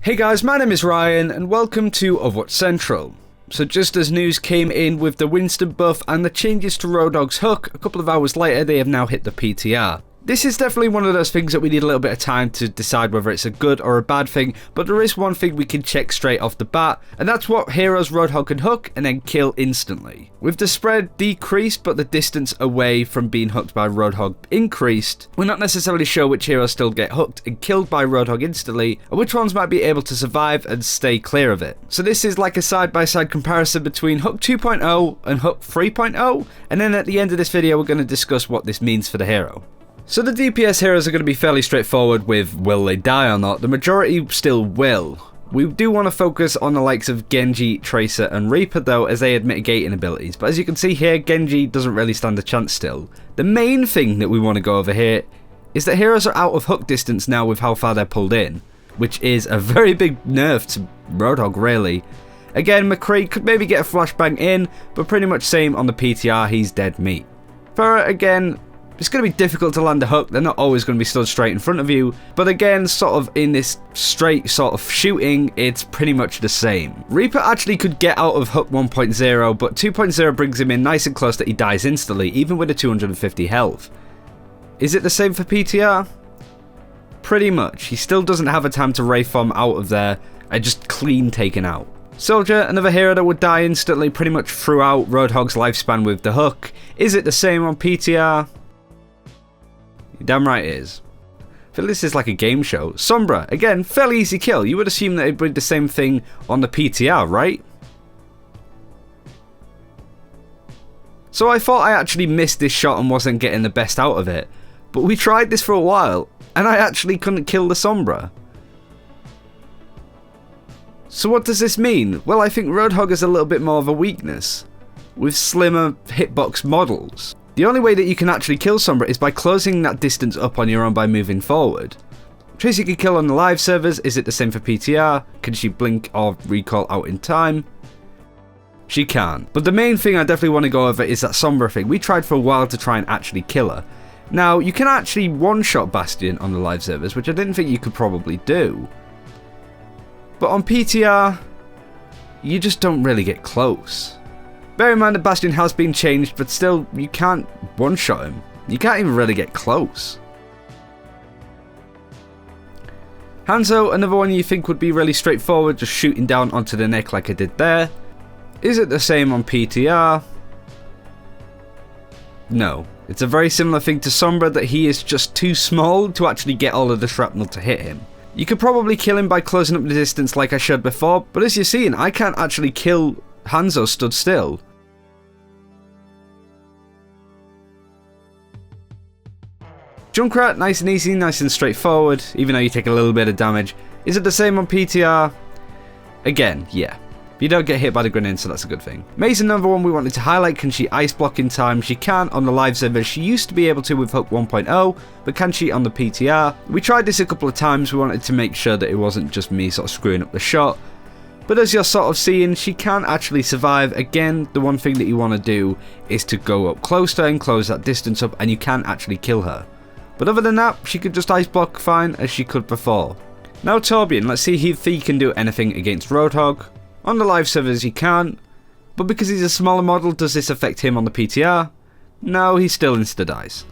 Hey guys, my name is Ryan and welcome to Overwatch Central. So just as news came in with the Winston buff and the changes to Roadhog's hook, a couple of hours later they have now hit the PTR. This is definitely one of those things that we need a little bit of time to decide whether it's a good or a bad thing, but there is one thing we can check straight off the bat, and that's what heroes Roadhog can hook and then kill instantly. With the spread decreased but the distance away from being hooked by Roadhog increased, we're not necessarily sure which heroes still get hooked and killed by Roadhog instantly, and which ones might be able to survive and stay clear of it. So this is like a side-by-side comparison between Hook 2.0 and Hook 3.0, and then at the end of this video we're going to discuss what this means for the hero. So the DPS heroes are going to be fairly straightforward with will they die or not. The majority still will. We do want to focus on the likes of Genji, Tracer and Reaper though, as they had mitigating abilities. But as you can see here, Genji doesn't really stand a chance still. The main thing that we want to go over here is that heroes are out of hook distance now with how far they're pulled in, which is a very big nerf to Roadhog really. Again, McCree could maybe get a flashbang in, but pretty much same on the PTR, he's dead meat. Pharah, again, it's going to be difficult to land a hook, they're not always going to be stood straight in front of you, but again, sort of in this straight sort of shooting, it's pretty much the same. Reaper actually could get out of hook 1.0, but 2.0 brings him in nice and close that he dies instantly, even with a 250 health. Is it the same for PTR? Pretty much. He still doesn't have a time to Ray Bomb out of there, and just clean taken out. Soldier, another hero that would die instantly pretty much throughout Roadhog's lifespan with the hook. Is it the same on PTR? You're damn right it is. I feel this is like a game show. Sombra, again, fairly easy kill. You would assume that it'd be the same thing on the PTR, right? So I thought I actually missed this shot and wasn't getting the best out of it. But we tried this for a while, and I actually couldn't kill the Sombra. So what does this mean? Well, I think Roadhog is a little bit more of a weakness, with slimmer hitbox models. The only way that you can actually kill Sombra is by closing that distance up on your own by moving forward. Tracer can kill on the live servers, is it the same for PTR? Can she blink or recall out in time? She can. But the main thing I definitely want to go over is that Sombra thing. We tried for a while to try and actually kill her. Now, you can actually one-shot Bastion on the live servers, which I didn't think you could probably do. But on PTR, you just don't really get close. Bear in mind that Bastion has been changed, but still, you can't one-shot him. You can't even really get close. Hanzo, another one you think would be really straightforward, just shooting down onto the neck like I did there. Is it the same on PTR? No. It's a very similar thing to Sombra, that he is just too small to actually get all of the shrapnel to hit him. You could probably kill him by closing up the distance like I showed before, but as you're seeing, I can't actually kill Hanzo stood still. Junkrat, nice and easy, nice and straightforward, even though you take a little bit of damage. Is it the same on PTR? Again, yeah. You don't get hit by the grenade, so that's a good thing. May's another one we wanted to highlight. Can she ice block in time? She can on the live server. She used to be able to with Hook 1.0, but can she on the PTR? We tried this a couple of times. We wanted to make sure that it wasn't just me sort of screwing up the shot. But as you're sort of seeing, she can actually survive. Again, the one thing that you want to do is to go up close to her and close that distance up, and you can actually kill her. But other than that, she could just ice block fine as she could before. Now Torbjorn, let's see if he can do anything against Roadhog. On the live servers he can't, but because he's a smaller model, does this affect him on the PTR? No, he still insta-dies.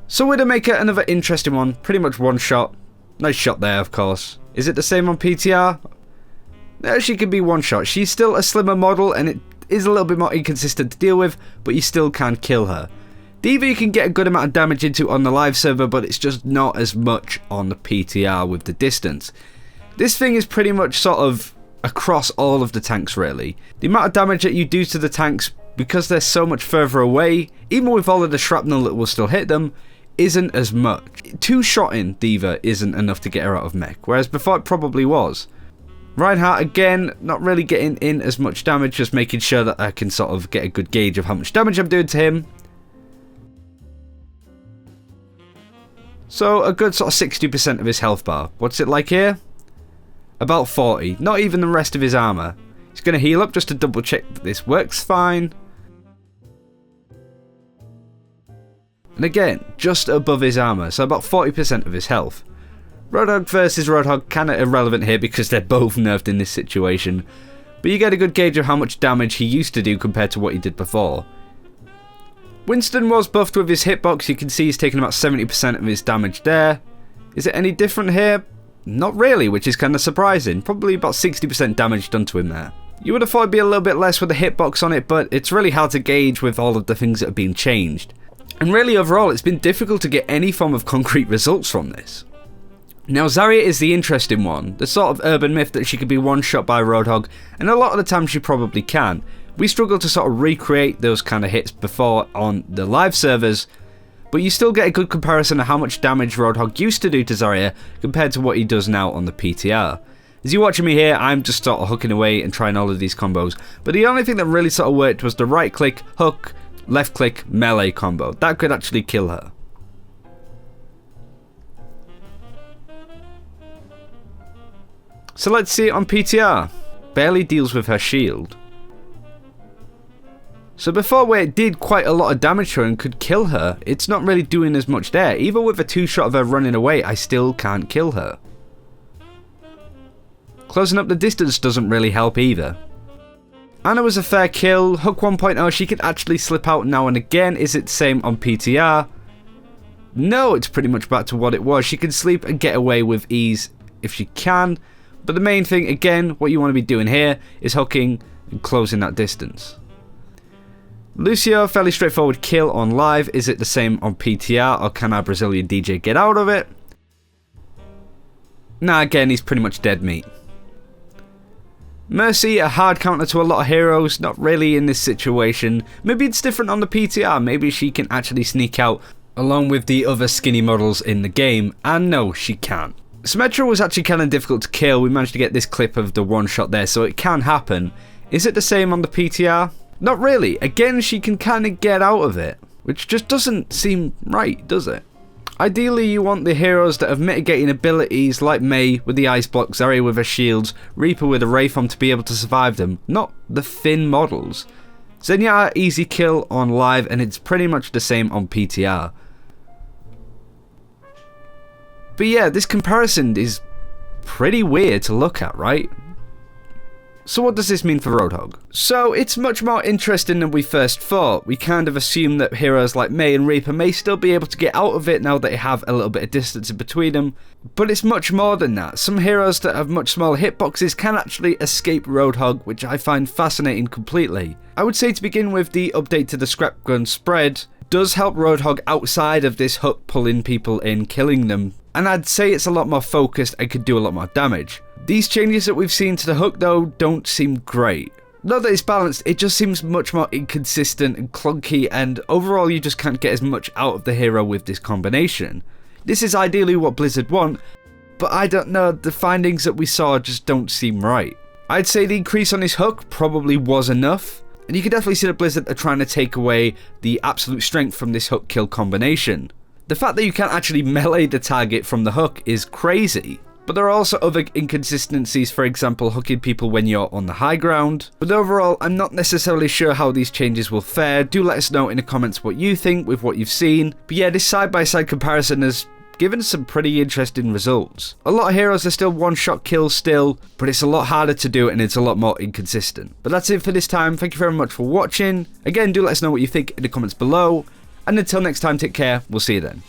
So Widowmaker, another interesting one, pretty much one shot. Nice shot there, of course. Is it the same on PTR? No, she can be one shot. She's still a slimmer model and it is a little bit more inconsistent to deal with, but you still can kill her. D.Va you can get a good amount of damage into on the live server, but it's just not as much on the PTR with the distance. This thing is pretty much sort of across all of the tanks really. The amount of damage that you do to the tanks, because they're so much further away, even with all of the shrapnel that will still hit them, isn't as much. Two-shotting D.Va isn't enough to get her out of mech, whereas before it probably was. Reinhardt, again, not really getting in as much damage, just making sure that I can sort of get a good gauge of how much damage I'm doing to him. So a good sort of 60% of his health bar. What's it like here? About 40. Not even the rest of his armor. He's going to heal up just to double check that this works fine. And again, just above his armor, so about 40% of his health. Roadhog versus Roadhog kinda irrelevant here because they're both nerfed in this situation, but you get a good gauge of how much damage he used to do compared to what he did before. Winston was buffed with his hitbox. You can see he's taking about 70% of his damage there. Is it any different here? Not really, which is kind of surprising. Probably about 60% damage done to him there. You would have thought it'd be a little bit less with the hitbox on it, but it's really hard to gauge with all of the things that have been changed. And really overall, it's been difficult to get any form of concrete results from this. Now Zarya is the interesting one, the sort of urban myth that she could be one-shot by Roadhog, and a lot of the time she probably can. We struggle to sort of recreate those kind of hits before on the live servers, but you still get a good comparison of how much damage Roadhog used to do to Zarya compared to what he does now on the PTR. As you're watching me here, I'm just sort of hooking away and trying all of these combos, but the only thing that really sort of worked was the right click, hook, left click, melee combo. That could actually kill her. So let's see it on PTR. Barely deals with her shield. So before where it did quite a lot of damage to her and could kill her, it's not really doing as much there. Even with a 2-shot of her running away, I still can't kill her. Closing up the distance doesn't really help either. Ana was a fair kill. Hook 1.0, she could actually slip out now and again. Is it the same on PTR? No, it's pretty much back to what it was. She can sleep and get away with ease if she can. But the main thing, again, what you want to be doing here is hooking and closing that distance. Lucio, fairly straightforward kill on live. Is it the same on PTR, or can our Brazilian DJ get out of it? Nah, again, he's pretty much dead meat. Mercy, a hard counter to a lot of heroes, not really in this situation. Maybe it's different on the PTR, maybe she can actually sneak out along with the other skinny models in the game, and no, she can't. Symmetra was actually kind of difficult to kill. We managed to get this clip of the one shot there, so it can happen. Is it the same on the PTR? Not really. Again, she can kind of get out of it, which just doesn't seem right, does it? Ideally, you want the heroes that have mitigating abilities like Mei with the ice block, Zarya with her shields, Reaper with a Wraithform to be able to survive them, not the thin models. Zenyatta, easy kill on live, and it's pretty much the same on PTR. But yeah, this comparison is pretty weird to look at, right? So what does this mean for Roadhog? So it's much more interesting than we first thought. We kind of assumed that heroes like Mei and Reaper may still be able to get out of it now that they have a little bit of distance in between them. But it's much more than that. Some heroes that have much smaller hitboxes can actually escape Roadhog, which I find fascinating completely. I would say to begin with, the update to the scrap gun spread does help Roadhog outside of this hook pulling people in, killing them. And I'd say it's a lot more focused and could do a lot more damage. These changes that we've seen to the hook though don't seem great. Not that it's balanced, it just seems much more inconsistent and clunky, and overall you just can't get as much out of the hero with this combination. This is ideally what Blizzard want, but I don't know, the findings that we saw just don't seem right. I'd say the increase on his hook probably was enough, and you can definitely see that Blizzard are trying to take away the absolute strength from this hook kill combination. The fact that you can't actually melee the target from the hook is crazy. But there are also other inconsistencies, for example hooking people when you're on the high ground. But overall, I'm not necessarily sure how these changes will fare. Do let us know in the comments what you think with what you've seen. But yeah, this side-by-side comparison has given some pretty interesting results. A lot of heroes are still one-shot kills still, but it's a lot harder to do and it's a lot more inconsistent. But that's it for this time. Thank you very much for watching. Again, do let us know what you think in the comments below. And until next time, take care. We'll see you then.